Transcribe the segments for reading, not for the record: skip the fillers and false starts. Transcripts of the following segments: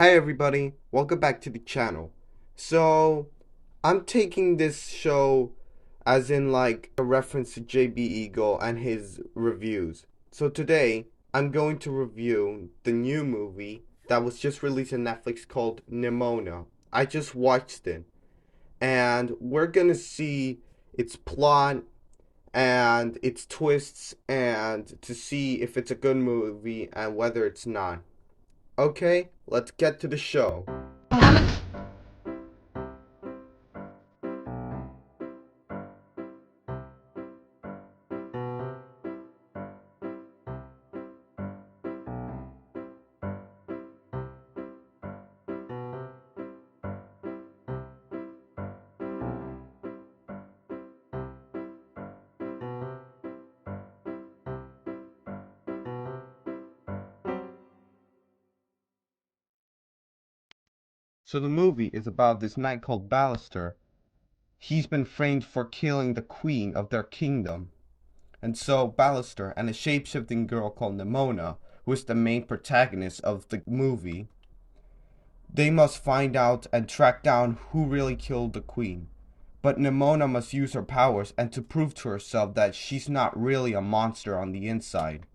Hi everybody, welcome back to the channel. So, I'm taking this show as in like a reference to JB Eagle and his reviews. So today, I'm going to review the new movie that was just released on Netflix called Nimona. I just watched it, and we're gonna see its plot and its twists and to see if it's a good movie and whether it's not. Okay, let's get to the show. So the movie is about this knight called Ballister. He's been framed for killing the queen of their kingdom. And so Ballister and a shape-shifting girl called Nimona, who is the main protagonist of the movie, they must find out and track down who really killed the queen. But Nimona must use her powers and to prove to herself that she's not really a monster on the inside.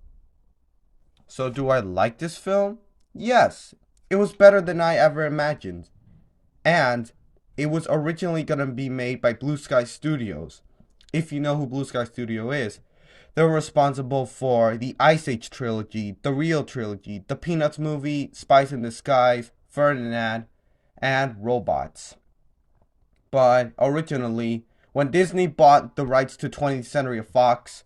So do I like this film? Yes. It was better than I ever imagined. And it was originally going to be made by Blue Sky Studios. If you know who Blue Sky Studio is, they're responsible for the Ice Age trilogy, the Real trilogy, the Peanuts movie, Spice in Disguise, Ferdinand, and Robots. But originally, when Disney bought the rights to 20th Century Fox,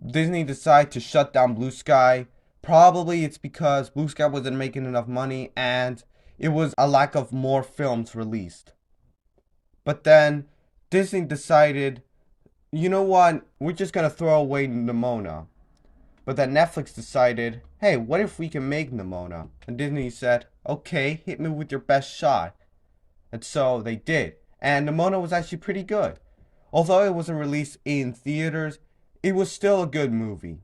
Disney decided to shut down Blue Sky. Probably it's because Blue Sky wasn't making enough money and it was a lack of more films released. But then Disney decided, you know what, we're just gonna throw away Nimona. But then Netflix decided, hey, what if we can make Nimona? And Disney said, okay, hit me with your best shot. And so they did. And Nimona was actually pretty good. Although it wasn't released in theaters, it was still a good movie.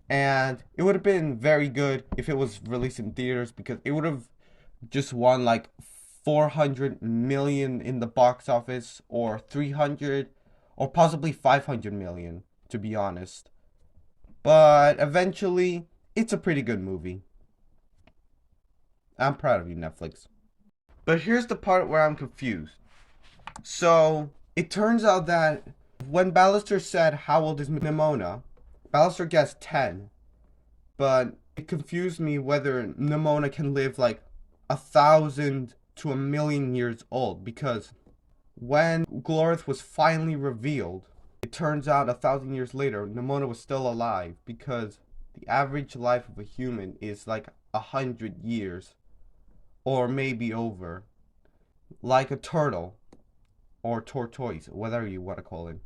And it would have been very good if it was released in theaters because it would have just won like 400 million in the box office or 300 or possibly 500 million, to be honest. But eventually, it's a pretty good movie. I'm proud of you, Netflix. But here's the part where I'm confused. So, it turns out that when Ballister said, how old is Nimona? Ballister guessed 10. But it confused me whether Nimona can live like 1,000 to 1,000,000 years old. Because when Glorith was finally revealed, it turns out 1,000 years later, Nimona was still alive. Because the average life of a human is like 100 years. Or maybe over. Like a turtle or tortoise, whatever you want to call it.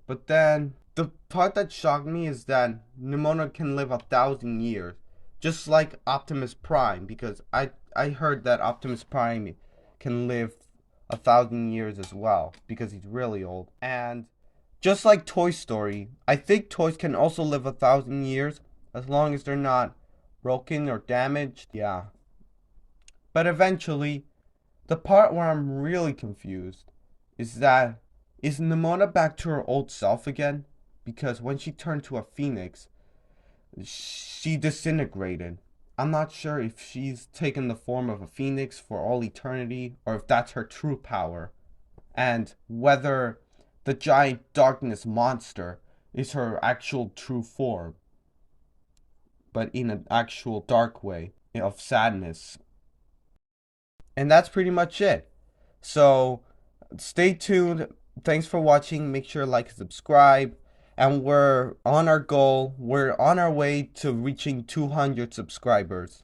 But then the part that shocked me is that Nimona can live 1,000 years, just like Optimus Prime, because I heard that Optimus Prime can live 1,000 years as well because he's really old. And just like Toy Story, I think toys can also live 1,000 years as long as they're not broken or damaged. Yeah. But eventually, the part where I'm really confused is that is Nimona back to her old self again? Because when she turned to a phoenix, she disintegrated. I'm not sure if she's taken the form of a phoenix for all eternity or if that's her true power. And whether the giant darkness monster is her actual true form, but in an actual dark way of sadness. And that's pretty much it. So stay tuned. Thanks for watching. Make sure to like and subscribe. And we're on our goal. We're on our way to reaching 200 subscribers.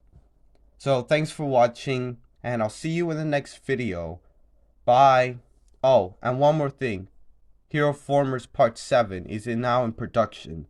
So thanks for watching. And I'll see you in the next video. Bye. Oh, and one more thing. Hero Formers Part 7 is now in production.